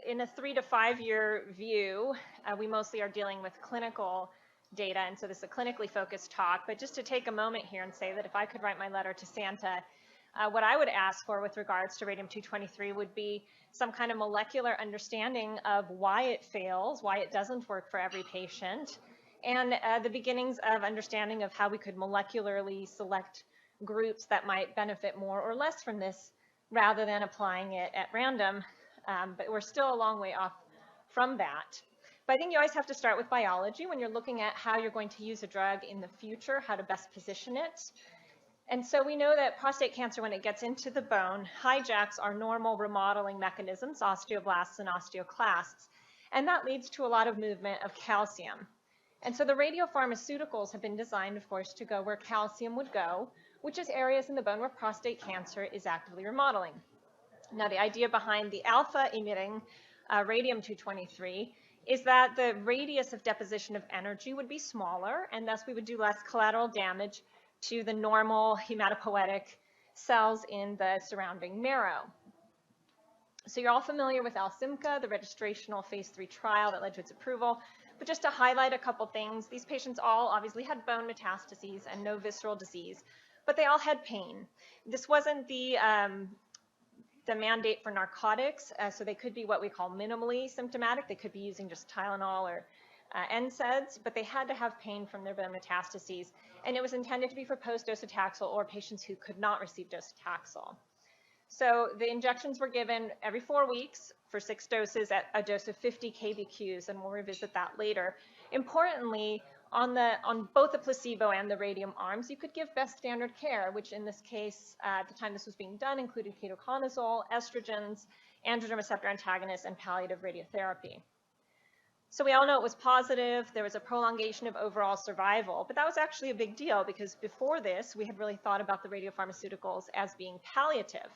in a 3 to 5 year view, we mostly are dealing with clinical data, and so this is a clinically focused talk, but just to take a moment here and say that if I could write my letter to Santa, what I would ask for with regards to radium-223 would be some kind of molecular understanding of why it fails, why it doesn't work for every patient, and the beginnings of understanding of how we could molecularly select groups that might benefit more or less from this rather than applying it at random. But we're still a long way off from that. But I think you always have to start with biology when you're looking at how you're going to use a drug in the future, how to best position it. And so we know that prostate cancer, when it gets into the bone, hijacks our normal remodeling mechanisms, osteoblasts and osteoclasts, and that leads to a lot of movement of calcium. And so the radiopharmaceuticals have been designed, of course, to go where calcium would go, which is areas in the bone where prostate cancer is actively remodeling. Now, the idea behind the alpha-emitting radium-223 is that the radius of deposition of energy would be smaller, and thus we would do less collateral damage to the normal hematopoietic cells in the surrounding marrow. So you're all familiar with Alsimca, the registrational phase 3 trial that led to its approval. But just to highlight a couple things, these patients all obviously had bone metastases and no visceral disease, but they all had pain. This wasn't the mandate for narcotics, so they could be what we call minimally symptomatic. They could be using just Tylenol or NSAIDs, but they had to have pain from their bone metastases, and it was intended to be for post-docetaxel or patients who could not receive docetaxel. So the injections were given every 4 weeks for 6 doses at a dose of 50 kbqs, and we'll revisit that later. Importantly, on both the placebo and the radium arms, you could give best standard care, which in this case, at the time this was being done, included ketoconazole, estrogens, androgen receptor antagonists, and palliative radiotherapy. So we all know it was positive. There was a prolongation of overall survival, but that was actually a big deal because before this, we had really thought about the radiopharmaceuticals as being palliative.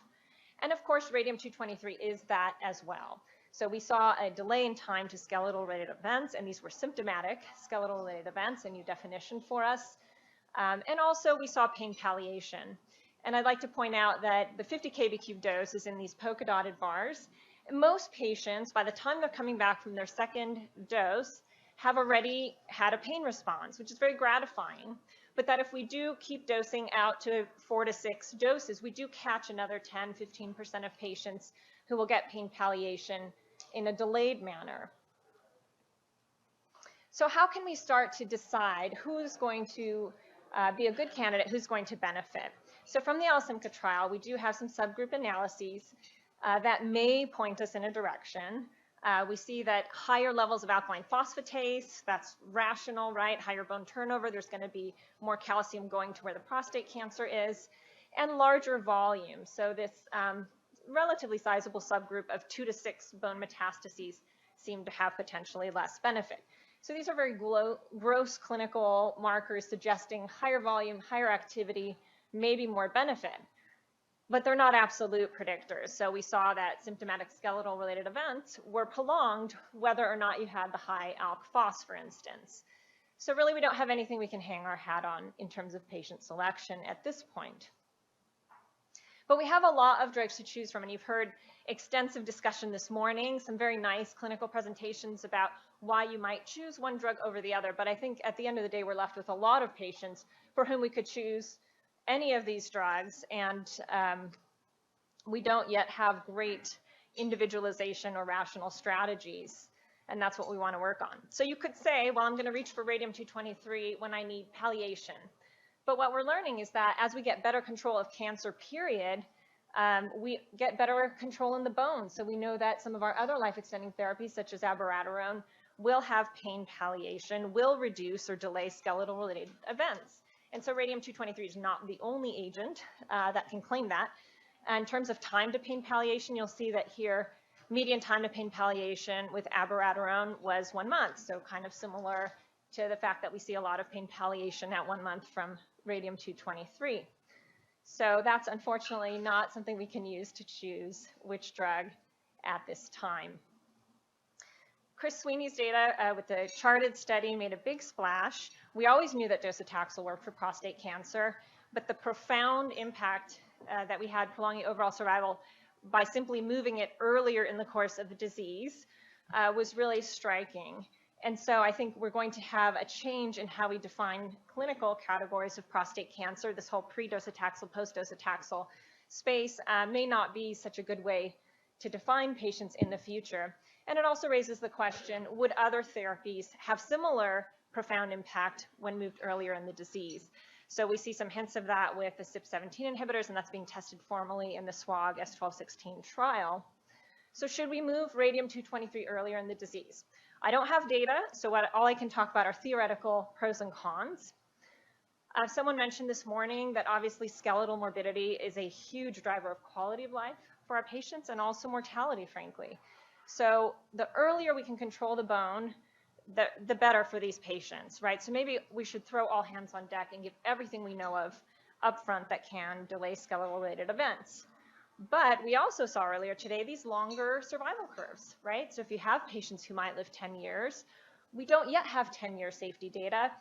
And of course, radium-223 is that as well. So we saw a delay in time to skeletal-related events, and these were symptomatic skeletal-related events, a new definition for us. And also, we saw pain palliation. And I'd like to point out that the 50 kbq dose is in these polka-dotted bars. Most patients, by the time they're coming back from their second dose, have already had a pain response, which is very gratifying. But that if we do keep dosing out to 4 to 6 doses, we do catch another 10–15% of patients who will get pain palliation in a delayed manner. So how can we start to decide who's going to be a good candidate, who's going to benefit? So from the Alsimca trial, we do have some subgroup analyses that may point us in a direction. We see that higher levels of alkaline phosphatase, that's rational, right? Higher bone turnover, there's going to be more calcium going to where the prostate cancer is, and larger volume. So this relatively sizable subgroup of 2 to 6 bone metastases seem to have potentially less benefit. So these are very gross clinical markers suggesting higher volume, higher activity, maybe more benefit. But they're not absolute predictors. So we saw that symptomatic skeletal related events were prolonged whether or not you had the high alk phos, for instance. So really we don't have anything we can hang our hat on in terms of patient selection at this point. But we have a lot of drugs to choose from, and you've heard extensive discussion this morning, some very nice clinical presentations about why you might choose one drug over the other. But I think at the end of the day, we're left with a lot of patients for whom we could choose any of these drugs, and we don't yet have great individualization or rational strategies, and that's what we want to work on. So you could say, well, I'm going to reach for radium-223 when I need palliation. But what we're learning is that as we get better control of cancer, period, we get better control in the bone. So we know that some of our other life-extending therapies, such as abiraterone, will have pain palliation, will reduce or delay skeletal-related events. And so radium-223 is not the only agent that can claim that. In terms of time to pain palliation, you'll see that here, median time to pain palliation with abiraterone was 1 month. So kind of similar to the fact that we see a lot of pain palliation at 1 month from radium-223. So that's unfortunately not something we can use to choose which drug at this time. Chris Sweeney's data with the charted study made a big splash. We always knew that docetaxel worked for prostate cancer, but the profound impact that we had prolonging overall survival by simply moving it earlier in the course of the disease was really striking. And so I think we're going to have a change in how we define clinical categories of prostate cancer. This whole pre-docetaxel, post-docetaxel space may not be such a good way to define patients in the future. And it also raises the question, would other therapies have similar profound impact when moved earlier in the disease? So we see some hints of that with the CYP17 inhibitors, and that's being tested formally in the SWOG S1216 trial. So should we move radium-223 earlier in the disease? I don't have data, so all I can talk about are theoretical pros and cons. Someone mentioned this morning that obviously skeletal morbidity is a huge driver of quality of life for our patients and also mortality, frankly. So the earlier we can control the bone, the better for these patients, right? So maybe we should throw all hands on deck and give everything we know of upfront that can delay skeletal-related events. But we also saw earlier today these longer survival curves, right? So if you have patients who might live 10 years, we don't yet have 10-year safety data.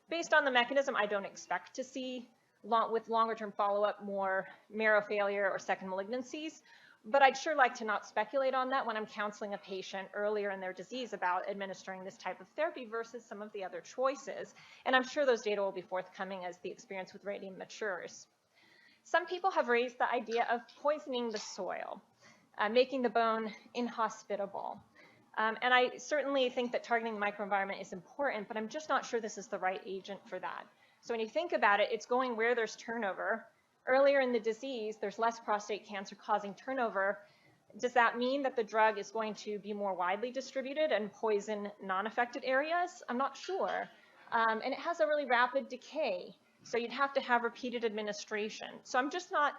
Based on the mechanism, I don't expect to see, with longer-term follow-up, more marrow failure or second malignancies. But I'd sure like to not speculate on that when I'm counseling a patient earlier in their disease about administering this type of therapy versus some of the other choices. And I'm sure those data will be forthcoming as the experience with radium matures. Some people have raised the idea of poisoning the soil, making the bone inhospitable. And I certainly think that targeting the microenvironment is important, but I'm just not sure this is the right agent for that. So when you think about it, it's going where there's turnover. Earlier in the disease, there's less prostate cancer causing turnover. Does that mean that the drug is going to be more widely distributed and poison non-affected areas? I'm not sure. And it has a really rapid decay. So you'd have to have repeated administration. So I'm just not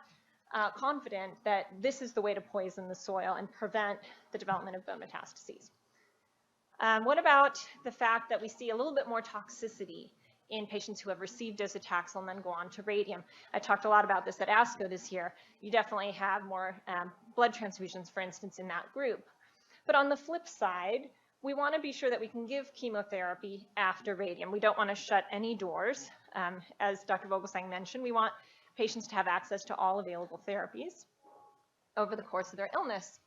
confident that this is the way to poison the soil and prevent the development of bone metastases. What about the fact that we see a little bit more toxicity in patients who have received docetaxel and then go on to radium? I talked a lot about this at ASCO this year. You definitely have more blood transfusions, for instance, in that group. But on the flip side, we want to be sure that we can give chemotherapy after radium. We don't want to shut any doors. As Dr. Vogelsang mentioned, we want patients to have access to all available therapies over the course of their illness.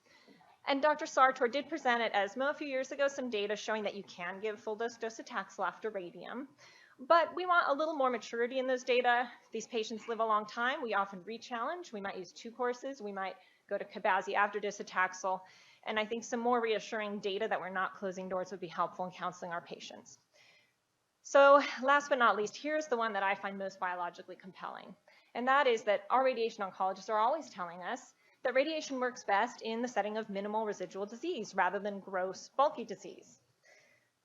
And Dr. Sartor did present at ESMO a few years ago some data showing that you can give full dose docetaxel after radium. But we want a little more maturity in those data. These patients live a long time. We often re-challenge. We might use 2 courses. We might go to Kabazi after docetaxel. And I think some more reassuring data that we're not closing doors would be helpful in counseling our patients. So last but not least, here's the one that I find most biologically compelling. And that is that our radiation oncologists are always telling us that radiation works best in the setting of minimal residual disease rather than gross, bulky disease.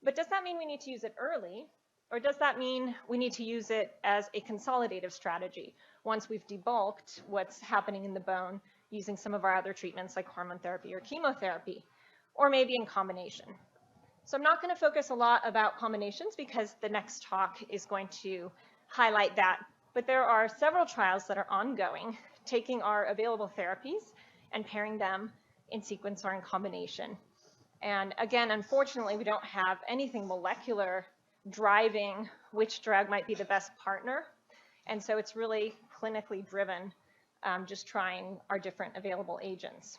But does that mean we need to use it early? Or does that mean we need to use it as a consolidative strategy once we've debulked what's happening in the bone using some of our other treatments like hormone therapy or chemotherapy, or maybe in combination? So I'm not going to focus a lot about combinations because the next talk is going to highlight that. But there are several trials that are ongoing, taking our available therapies and pairing them in sequence or in combination. And again, unfortunately, we don't have anything molecular driving which drug might be the best partner. And so it's really clinically driven, just trying our different available agents.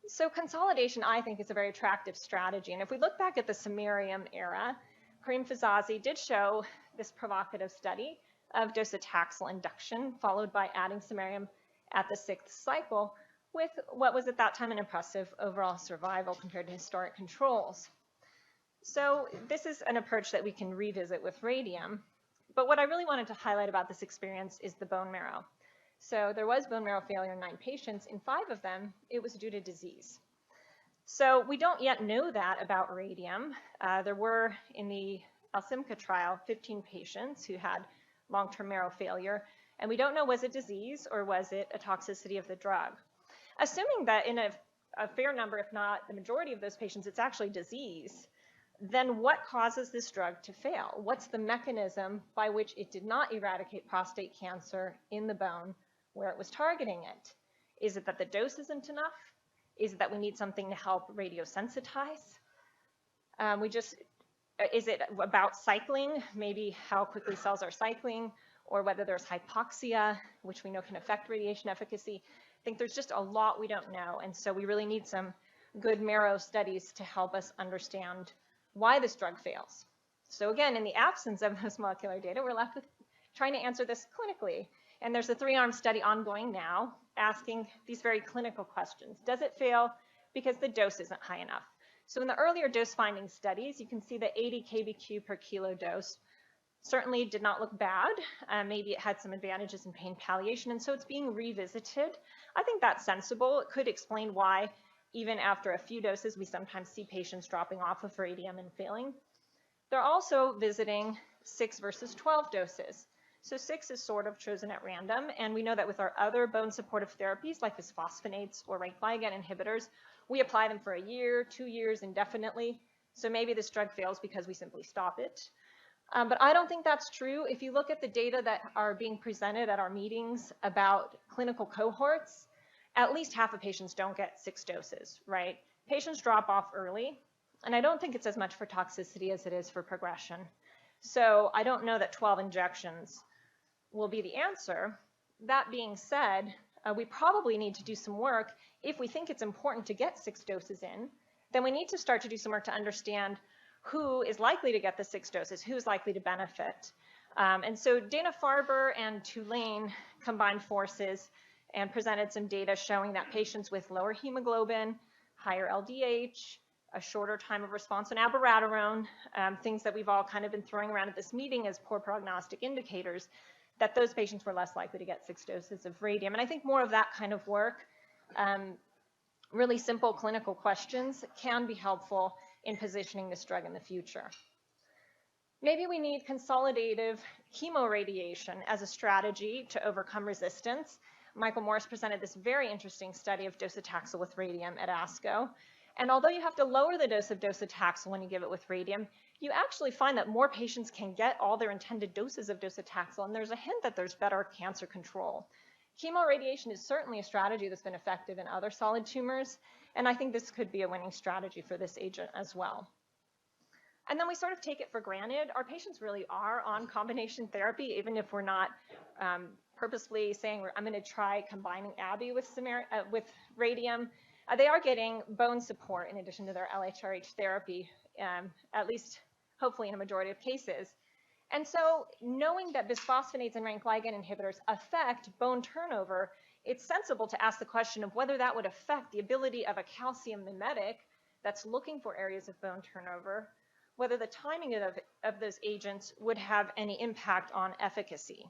So consolidation, I think, is a very attractive strategy. And if we look back at the samarium era, Karim Fizazi did show this provocative study of docetaxel induction, followed by adding samarium at the 6th cycle, with what was at that time an impressive overall survival compared to historic controls. So this is an approach that we can revisit with radium. But what I really wanted to highlight about this experience is the bone marrow. So there was bone marrow failure in 9 patients. In 5 of them, it was due to disease. So we don't yet know that about radium. There were, in the Alsimca trial, 15 patients who had long-term marrow failure. And we don't know, was it disease or was it a toxicity of the drug? Assuming that in a fair number, if not the majority of those patients, it's actually disease, then what causes this drug to fail? What's the mechanism by which it did not eradicate prostate cancer in the bone where it was targeting it? Is it that the dose isn't enough? Is it that we need something to help radiosensitize? Is it about cycling, maybe how quickly cells are cycling? or whether there's hypoxia, which we know can affect radiation efficacy. I think there's just a lot we don't know, and so we really need some good marrow studies to help us understand why this drug fails. So again, in the absence of this molecular data, we're left with trying to answer this clinically. And there's a 3-arm study ongoing now asking these very clinical questions. Does it fail because the dose isn't high enough? So in the earlier dose finding studies, you can see the 80 kbq per kilo dose certainly did not look bad. Maybe it had some advantages in pain palliation, and so it's being revisited. I think that's sensible. It could explain why even after a few doses, we sometimes see patients dropping off of radium and failing. They're also visiting 6 versus 12 doses. So 6 is sort of chosen at random, and we know that with our other bone supportive therapies like bisphosphonates or rank ligand inhibitors, we apply them for a year, 2 years indefinitely. So maybe this drug fails because we simply stop it. But I don't think that's true. If you look at the data that are being presented at our meetings about clinical cohorts, at least half of patients don't get 6 doses, right? Patients drop off early, and I don't think it's as much for toxicity as it is for progression. So I don't know that 12 injections will be the answer. That being said, we probably need to do some work. If we think it's important to get 6 doses in, then we need to start to do some work to understand who is likely to get the 6 doses, who's likely to benefit. And so Dana-Farber and Tulane combined forces and presented some data showing that patients with lower hemoglobin, higher LDH, a shorter time of response on abiraterone, things that we've all kind of been throwing around at this meeting as poor prognostic indicators, that those patients were less likely to get 6 doses of radium. And I think more of that kind of work, really simple clinical questions, can be helpful in positioning this drug in the future. Maybe we need consolidative chemoradiation as a strategy to overcome resistance. Michael Morris presented this very interesting study of docetaxel with radium at ASCO. And although you have to lower the dose of docetaxel when you give it with radium, you actually find that more patients can get all their intended doses of docetaxel, and there's a hint that there's better cancer control. Chemoradiation is certainly a strategy that's been effective in other solid tumors, and I think this could be a winning strategy for this agent as well. And then we sort of take it for granted. Our patients really are on combination therapy, even if we're not purposefully saying, I'm going to try combining Abby with radium. They are getting bone support in addition to their LHRH therapy, at least hopefully in a majority of cases. And so knowing that bisphosphonates and rank ligand inhibitors affect bone turnover, it's sensible to ask the question of whether that would affect the ability of a calcium mimetic that's looking for areas of bone turnover, whether the timing of those agents would have any impact on efficacy.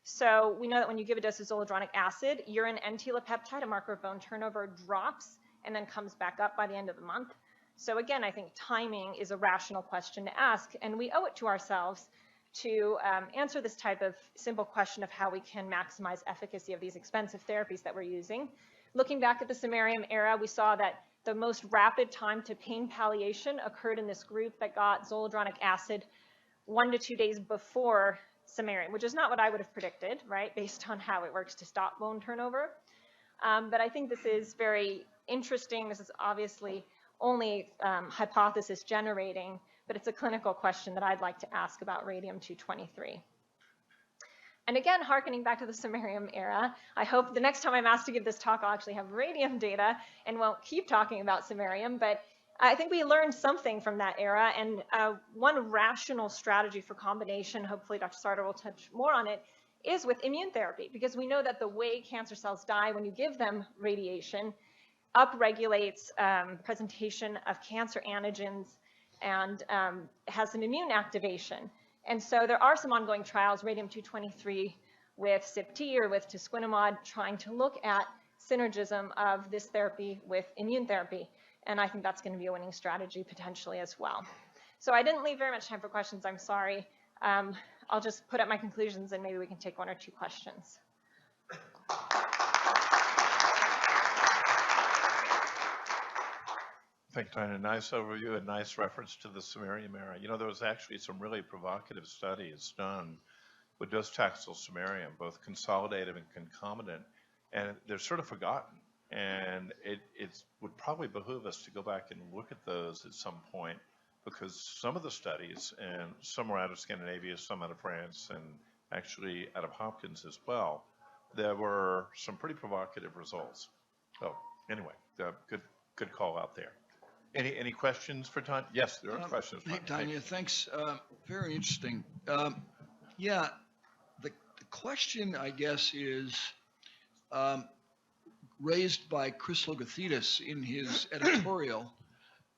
So we know that when you give a dose of zoledronic acid, urine N-telepeptide, a marker of bone turnover, drops and then comes back up by the end of the month. So again, I think timing is a rational question to ask, and we owe it to ourselves to answer this type of simple question of how we can maximize efficacy of these expensive therapies that we're using. Looking back at the samarium era, we saw that the most rapid time to pain palliation occurred in this group that got zoledronic acid 1 to 2 days before samarium, which is not what I would have predicted, right, based on how it works to stop bone turnover. But I think this is very interesting. This is obviously only hypothesis generating, but it's a clinical question that I'd like to ask about radium-223. And again, harkening back to the samarium era, I hope the next time I'm asked to give this talk, I'll actually have radium data and won't keep talking about samarium, but I think we learned something from that era, and one rational strategy for combination, hopefully Dr. Sartor will touch more on it, is with immune therapy, because we know that the way cancer cells die when you give them radiation upregulates presentation of cancer antigens and has an immune activation. And so there are some ongoing trials, radium-223 with CRPC or with tisquinimod, trying to look at synergism of this therapy with immune therapy. And I think that's going to be a winning strategy potentially as well. So I didn't leave very much time for questions. I'm sorry. I'll just put up my conclusions and maybe we can take 1 or 2 questions. Thank you, Tanya. Nice overview and nice reference to the samarium era. You know, there was actually some really provocative studies done with docetaxel samarium, both consolidative and concomitant, and they're sort of forgotten. And it would probably behoove us to go back and look at those at some point, because some of the studies, and some were out of Scandinavia, some out of France, and actually out of Hopkins as well, there were some pretty provocative results. So anyway, good call out there. Any questions for Tanya? Yes, there are questions. Hey, Tanya, thanks. Very interesting. Yeah, the question, I guess, is raised by Chris Logothetis in his editorial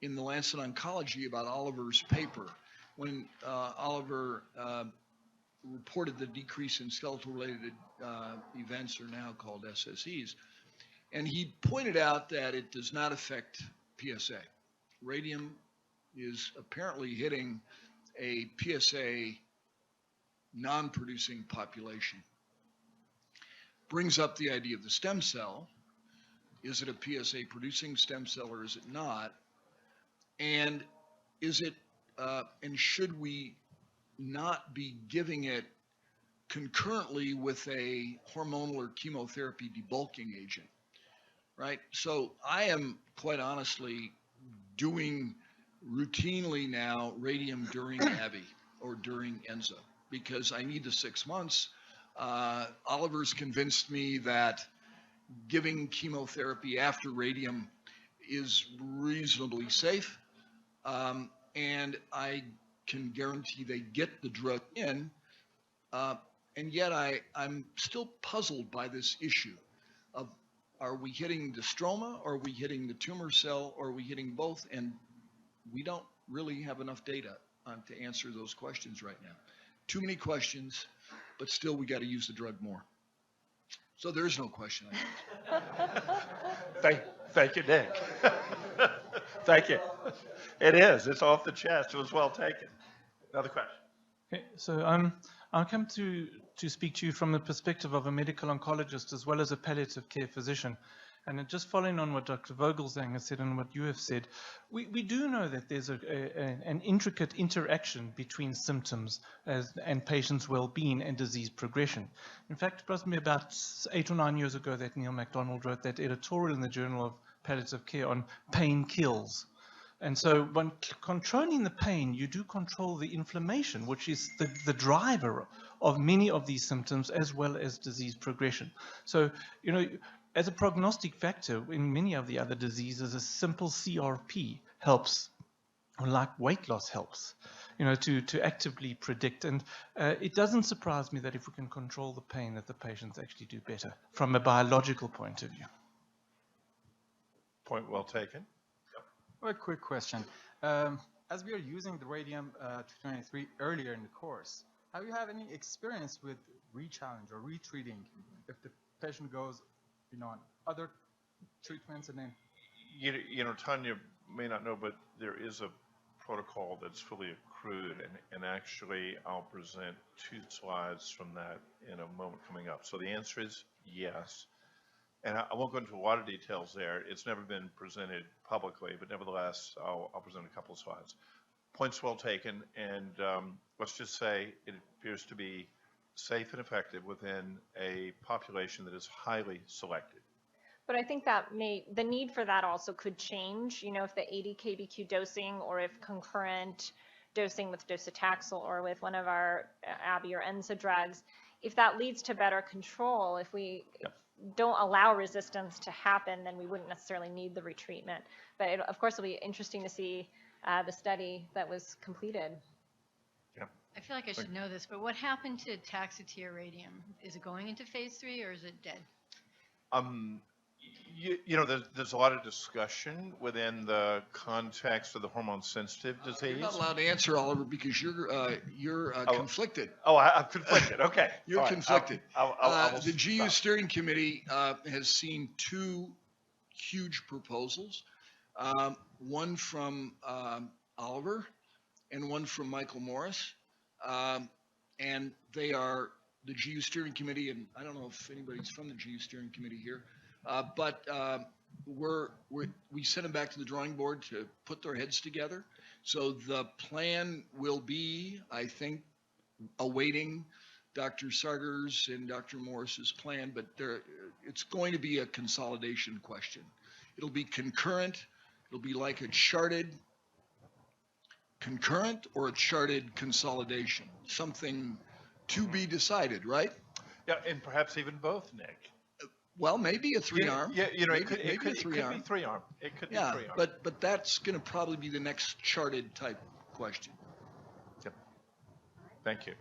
in the Lancet Oncology about Oliver's paper, when Oliver reported the decrease in skeletal-related events, are now called SSEs. And he pointed out that it does not affect PSA. Radium is apparently hitting a PSA non-producing population. Brings up the idea of the stem cell. Is it a PSA producing stem cell or is it not? And is it, and should we not be giving it concurrently with a hormonal or chemotherapy debulking agent, right? So I am quite honestly doing routinely now radium during ABI or during ENZA because I need the 6 months. Oliver's convinced me that giving chemotherapy after radium is reasonably safe, and I can guarantee they get the drug in, and yet I'm still puzzled by this issue of, are we hitting the stroma, or are we hitting the tumor cell, or are we hitting both? And we don't really have enough data to answer those questions right now. Too many questions, but still we got to use the drug more. So there is no question. Thank you, Nick. Thank you. It is. It's off the chest. It was well taken. Another question. Okay, so I'll come to speak to you from the perspective of a medical oncologist as well as a palliative care physician. And just following on what Dr. Vogelsang has said and what you have said, we do know that there's an intricate interaction between symptoms and patients' well-being and disease progression. In fact, it was about 8 or 9 years ago that Neil MacDonald wrote that editorial in the Journal of Palliative Care on pain kills. And so when controlling the pain, you do control the inflammation, which is the driver of many of these symptoms as well as disease progression. So, you know, as a prognostic factor in many of the other diseases, a simple CRP helps, or like weight loss helps, you know, to actively predict. And it doesn't surprise me that if we can control the pain, that the patients actually do better from a biological point of view. Point well taken. A quick question. As we are using the Radium-223 earlier in the course, have you had any experience with re-challenge or retreating if the patient goes, you know, on other treatments and then? You know, Tanya may not know, but there is a protocol that's fully accrued, and actually I'll present 2 slides from that in a moment coming up. So the answer is yes. And I won't go into a lot of details there. It's never been presented publicly, but nevertheless, I'll present a couple of slides. Points well taken, and let's just say it appears to be safe and effective within a population that is highly selected. But I think that the need for that also could change, you know, if the 80 kbq dosing, or if concurrent dosing with docetaxel or with one of our ABI or ENZA drugs, if that leads to better control, if we don't allow resistance to happen, then we wouldn't necessarily need the retreatment. But of course, it'll be interesting to see the study that was completed. I feel like I should know this, but what happened to Taxotere radium? Is it going into phase 3 or is it dead? You know, there's a lot of discussion within the context of the hormone-sensitive disease. You're not allowed to answer, Oliver, because you're conflicted. Oh, I'm conflicted. Okay. You're conflicted. The GU steering committee has seen 2 huge proposals, one from Oliver and one from Michael Morris, and they are the GU steering committee, and I don't know if anybody's from the GU steering committee here, but we sent them back to the drawing board to put their heads together. So the plan will be, I think, awaiting Dr. Sarger's and Dr. Morris's plan, but it's going to be a consolidation question. It'll be concurrent. It'll be like a charted concurrent or a charted consolidation, something To be decided, right? Yeah, and perhaps even both, Nick. Well, maybe a three-arm. Yeah, you know, maybe, it could maybe be a three-arm. three-arm. It could be Yeah, three-arm. but that's going to probably be the next charted type question. Yep. Thank you.